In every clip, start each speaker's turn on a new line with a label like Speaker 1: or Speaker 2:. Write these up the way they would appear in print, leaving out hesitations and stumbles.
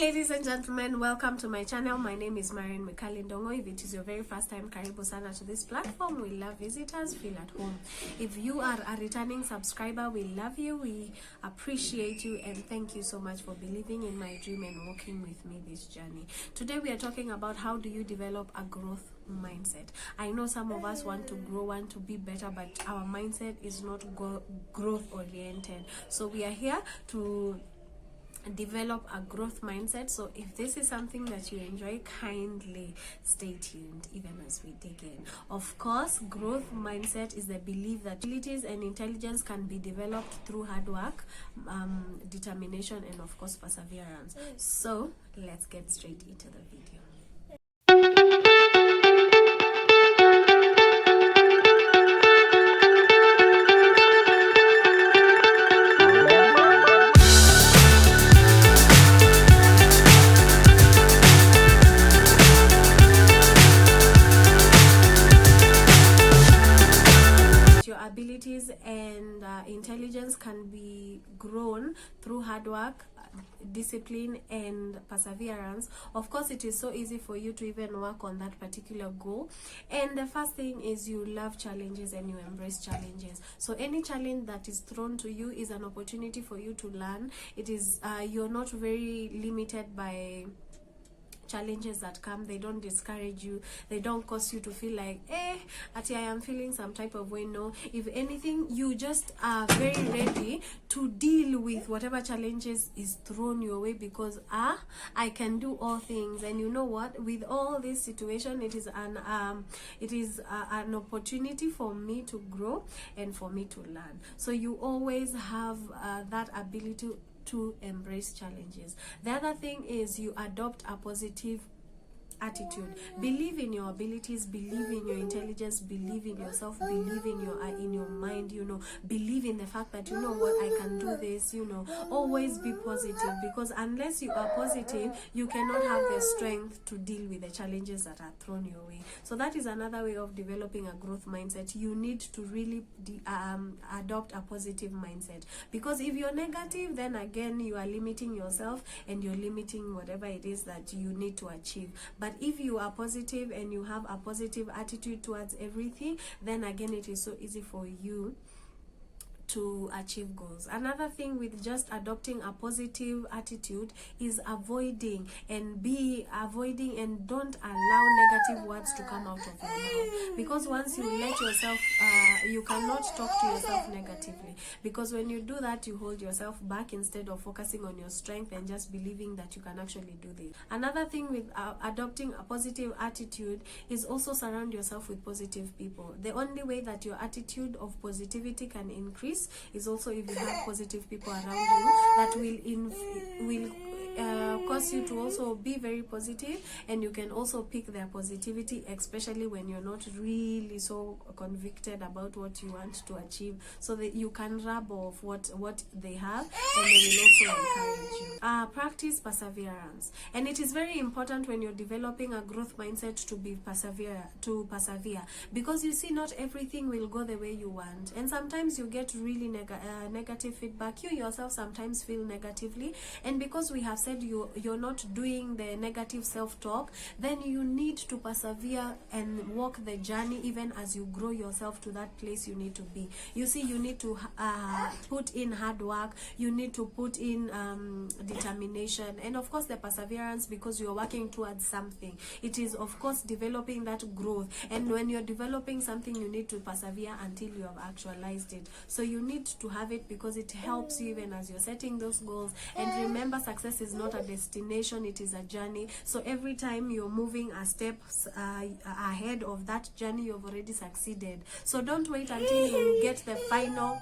Speaker 1: ladies and gentlemen, welcome to my channel. My name is Ndung'u. If it is your very first time, karibu sana to this platform. We love visitors, feel at home. If you are a returning subscriber, we love you, we appreciate you, and thank you so much for believing in my dream and walking with me this journey. Today we are talking about how do you develop a growth mindset. I know some of us want to grow, want to be better, but our mindset is not growth oriented. So we are here to develop a growth mindset. So if this is something that you enjoy, kindly stay tuned even as we dig in. Of course, growth mindset is the belief that abilities and intelligence can be developed through hard work, determination, and of course perseverance. So let's get straight into the video. Abilities and intelligence can be grown through hard work, discipline, and perseverance. Of course, it is so easy for you to even work on that particular goal. And the first thing is you love challenges and you embrace challenges. So any challenge that is thrown to you is an opportunity for you to learn. It is you're not very limited by challenges that come. They don't discourage you, they don't cause you to feel like I am feeling some type of way. No, if anything, you just are very ready to deal with whatever challenges is thrown your way, because I can do all things. And you know what, with all this situation, it is an opportunity for me to grow and for me to learn. So you always have that ability to embrace challenges. The other thing is you adopt a positive attitude. Believe in your abilities, believe in your intelligence, believe in yourself, believe in your mind, believe in the fact that what, I can do this. Always be positive, because unless you are positive, you cannot have the strength to deal with the challenges that are thrown your way. So that is another way of developing a growth mindset. You need to really adopt a positive mindset, because if you're negative, then again you are limiting yourself and you're limiting whatever it is that you need to achieve. But if you are positive and you have a positive attitude towards everything, then again it is so easy for you to achieve goals. Another thing with just adopting a positive attitude is avoiding and don't allow negative words to come out of your mouth, because once you let yourself you cannot talk to yourself negatively, because when you do that, you hold yourself back instead of focusing on your strength and just believing that you can actually do this. Another thing with adopting a positive attitude is also surround yourself with positive people. The only way that your attitude of positivity can increase is also if you have positive people around you that will cause you to also be very positive, and you can also pick their positivity, especially when you're not really so convicted about what you want to achieve, so that you can rub off what they have, and they will also encourage you. Practice perseverance, and it is very important when you're developing a growth mindset to persevere, because you see, not everything will go the way you want, and sometimes you get really negative feedback. You yourself sometimes feel negatively, and because we have said you're not doing the negative self-talk, then you need to persevere and walk the journey even as you grow yourself to that place you need to be. You see, you need to put in hard work, you need to put in determination, and of course the perseverance, because you're working towards something. It is of course developing that growth, and when you're developing something, you need to persevere until you have actualized it. So you need to have it, because it helps you even as you're setting those goals. And remember, success is not a destination, it is a journey. So every time you're moving a step ahead of that journey, you've already succeeded. So don't wait until you get the final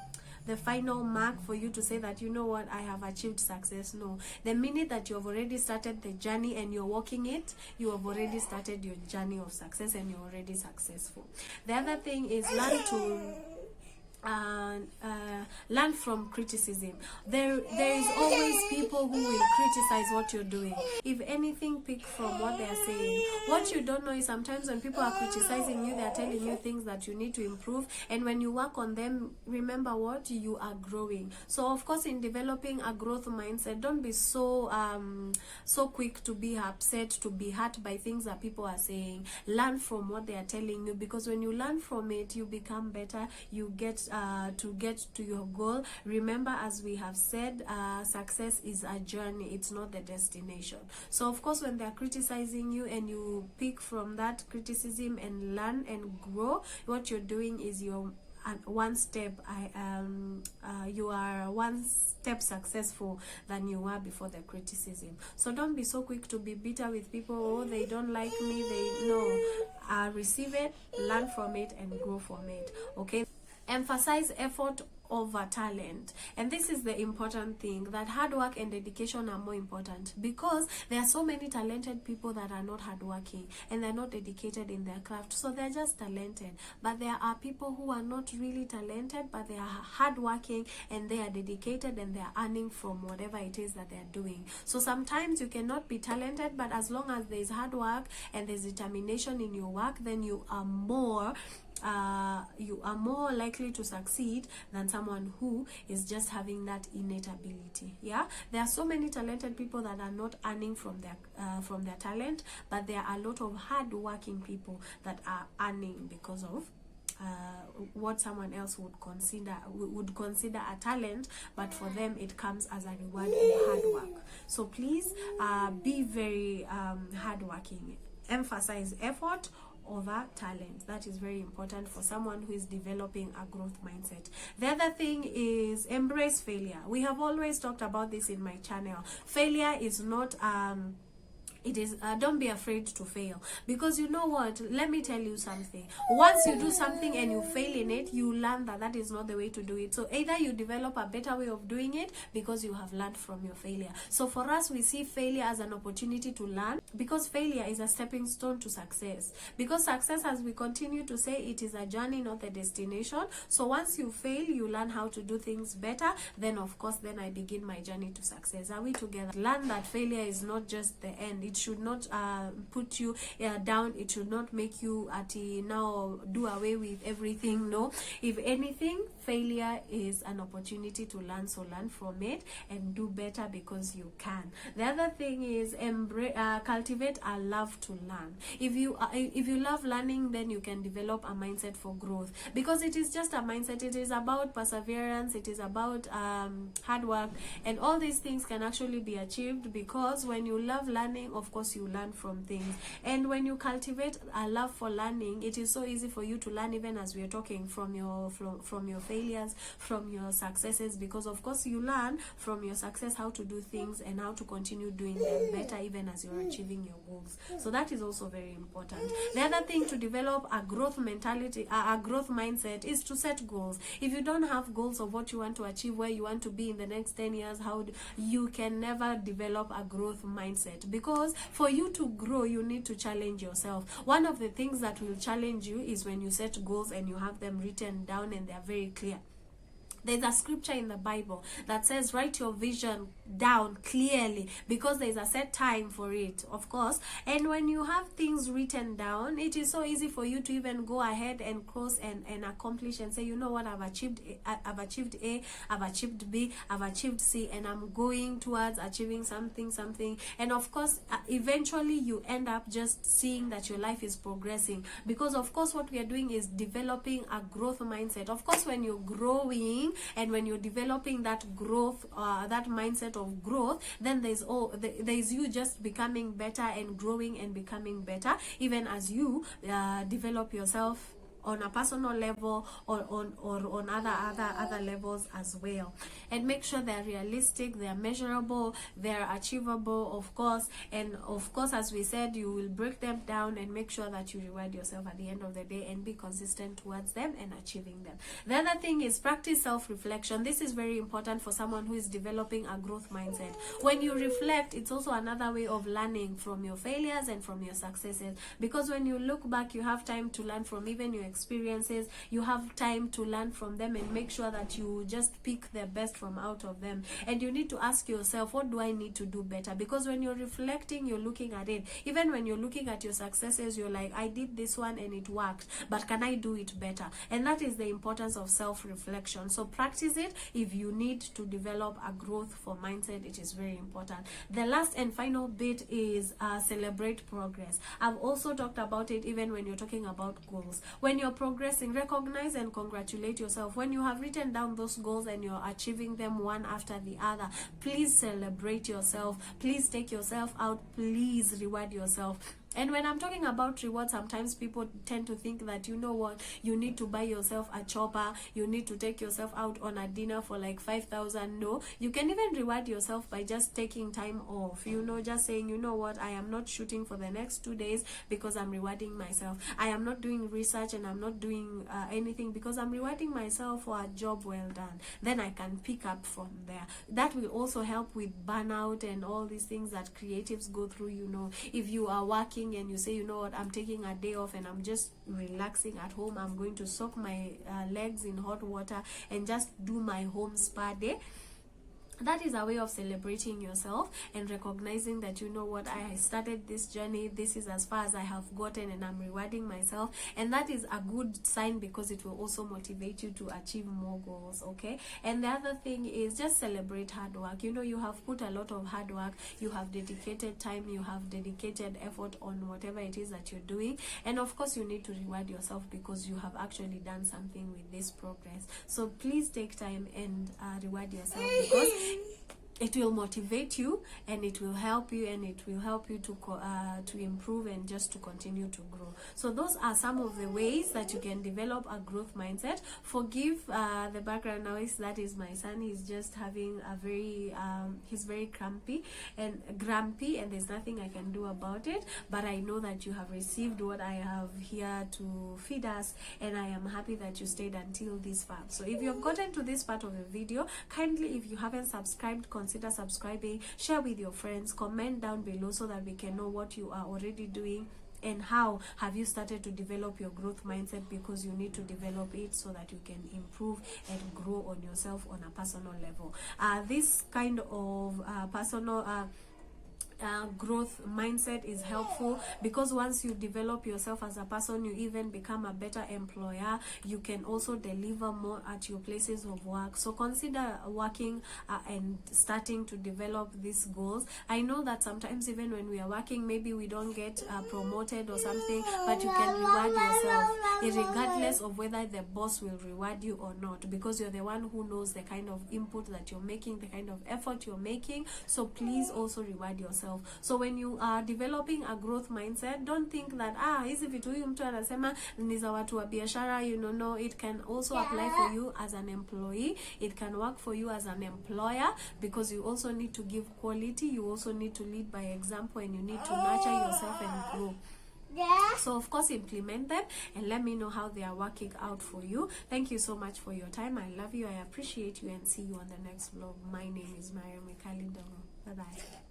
Speaker 1: mark for you to say that, what, I have achieved success. No, the minute that you have already started the journey and you're walking it, you have already started your journey of success, and you're already successful. The other thing is learn from criticism. There is always people who will criticize what you're doing. If anything, pick from what they are saying. What you don't know is sometimes when people are criticizing you, they are telling you things that you need to improve, and when you work on them, remember what you are growing. So of course, in developing a growth mindset, don't be so quick to be upset, to be hurt by things that people are saying. Learn from what they are telling you, because when you learn from it, you become better. You get to your goal. Remember, as we have said, success is a journey, it's not the destination. So of course, when they're criticizing you and you pick from that criticism and learn and grow, what you're doing is you're one step you are one step successful than you were before the criticism. So don't be so quick to be bitter with people. Oh, they don't like me, they no. Receive it, learn from it, and grow from it. Okay, emphasize effort over talent. And this is the important thing, that hard work and dedication are more important, because there are so many talented people that are not hardworking and they're not dedicated in their craft. So they're just talented, but there are people who are not really talented, but they are hardworking and they are dedicated and they are earning from whatever it is that they're doing. So sometimes you cannot be talented, but as long as there is hard work and there's determination in your work, then you are more likely to succeed than someone who is just having that innate ability. Yeah, there are so many talented people that are not earning from their talent, but there are a lot of hard working people that are earning because of what someone else would consider a talent, but for them it comes as a reward of hard work. So please be very hardworking. Emphasize effort over talent. That is very important for someone who is developing a growth mindset. The other thing is embrace failure. We have always talked about this in my channel. Failure is not it is don't be afraid to fail, because you know what, let me tell you something. Once you do something and you fail in it, you learn that that is not the way to do it. So either you develop a better way of doing it because you have learned from your failure. So for us, we see failure as an opportunity to learn, because failure is a stepping stone to success. Because success, as we continue to say, it is a journey, not the destination. So once you fail, you learn how to do things better. Then of course, then I begin my journey to success. Are we together? Learn that failure is not just the end. It should not put you down. It should not make you now do away with everything. No, if anything, failure is an opportunity to learn. So learn from it and do better, because you can. The other thing is cultivate a love to learn. If you love learning, then you can develop a mindset for growth, because it is just a mindset. It is about perseverance, it is about hard work, and all these things can actually be achieved, because when you love learning, of course you learn from things. And when you cultivate a love for learning, it is so easy for you to learn, even as we are talking, from your failures, from your successes, because of course you learn from your success how to do things and how to continue doing them better, even as you're achieving your goals. So that is also very important. The other thing to develop a growth mentality, a growth mindset, is to set goals. If you don't have goals of what you want to achieve, where you want to be in the next 10 years, you can never develop a growth mindset, because for you to grow, you need to challenge yourself. One of the things that will challenge you is when you set goals and you have them written down and they're very clear. There's a scripture in the Bible that says, write your vision down clearly, because there's a set time for it, of course. And when you have things written down, it is so easy for you to even go ahead and cross and accomplish and say, you know what, I've achieved A, I've achieved B, I've achieved C, and I'm going towards achieving something. And of course, eventually you end up just seeing that your life is progressing, because of course what we are doing is developing a growth mindset. Of course, when you're growing and when you're developing that growth, that mindset of growth, then there's you just becoming better and growing and becoming better, even as you develop yourself on a personal level or on other levels as well. And make sure they're realistic, they're measurable, they're achievable, of course. And of course, as we said, you will break them down and make sure that you reward yourself at the end of the day and be consistent towards them and achieving them. The other thing is practice self-reflection. This is very important for someone who is developing a growth mindset. When you reflect, it's also another way of learning from your failures and from your successes, because when you look back, you have time to learn from even your experiences. You have time to learn from them and make sure that you just pick the best from out of them. And you need to ask yourself, what do I need to do better? Because when you're reflecting, you're looking at it. Even when you're looking at your successes, you're like, I did this one and it worked, but can I do it better? And that is the importance of self-reflection. So practice it. If you need to develop a growth for mindset, it is very important. The last and final bit is celebrate progress. I've also talked about it even when you're talking about goals. When you're progressing, recognize and congratulate yourself. When you have written down those goals and you're achieving them one after the other, please celebrate yourself. Please take yourself out. Please reward yourself. And when I'm talking about reward, sometimes people tend to think that, you know what, you need to buy yourself a chopper, you need to take yourself out on a dinner for like 5,000. No, you can even reward yourself by just taking time off, you know, just saying, you know what, I am not shooting for the next 2 days because I'm rewarding myself. I am not doing research and I'm not doing anything because I'm rewarding myself for a job well done. Then I can pick up from there. That will also help with burnout and all these things that creatives go through. You know, if you are working and you say, you know what, I'm taking a day off and I'm just relaxing at home, I'm going to soak my legs in hot water and just do my home spa day. That is a way of celebrating yourself and recognizing that, you know what, I started this journey, this is as far as I have gotten, and I'm rewarding myself. And that is a good sign because it will also motivate you to achieve more goals, okay? And the other thing is just celebrate hard work. You know, you have put a lot of hard work, you have dedicated time, you have dedicated effort on whatever it is that you're doing. And of course, you need to reward yourself because you have actually done something with this progress. So please take time and reward yourself, because it will motivate you and it will help you, and it will help you to improve and just to continue to grow. So those are some of the ways that you can develop a growth mindset. Forgive the background noise. That is my son. He's just having a very he's very grumpy, and there's nothing I can do about it. But I know that you have received what I have here to feed us, and I am happy that you stayed until this part. So if you have gotten to this part of the video, kindly, if you haven't subscribed, consider subscribing, share with your friends, comment down below so that we can know what you are already doing and how have you started to develop your growth mindset, because you need to develop it so that you can improve and grow on yourself on a personal level. This kind of personal growth mindset is helpful because once you develop yourself as a person, you even become a better employer. You can also deliver more at your places of work. So consider working and starting to develop these goals. I know that sometimes even when we are working, maybe we don't get promoted or something, but you can reward yourself regardless of whether the boss will reward you or not, because you're the one who knows the kind of input that you're making, the kind of effort you're making. So please also reward yourself. So when you are developing a growth mindset, don't think that hizi vitu huyu mtu anasema ni za watu wa biashara, you know. No, it can also apply for you as an employee. It can work for you as an employer, because you also need to give quality, you also need to lead by example, and you need to nurture yourself and grow. So of course, implement them and let me know how they are working out for you. Thank you so much for your time. I love you, I appreciate you, and see you on the next vlog. My name is Ndung'u. Bye bye.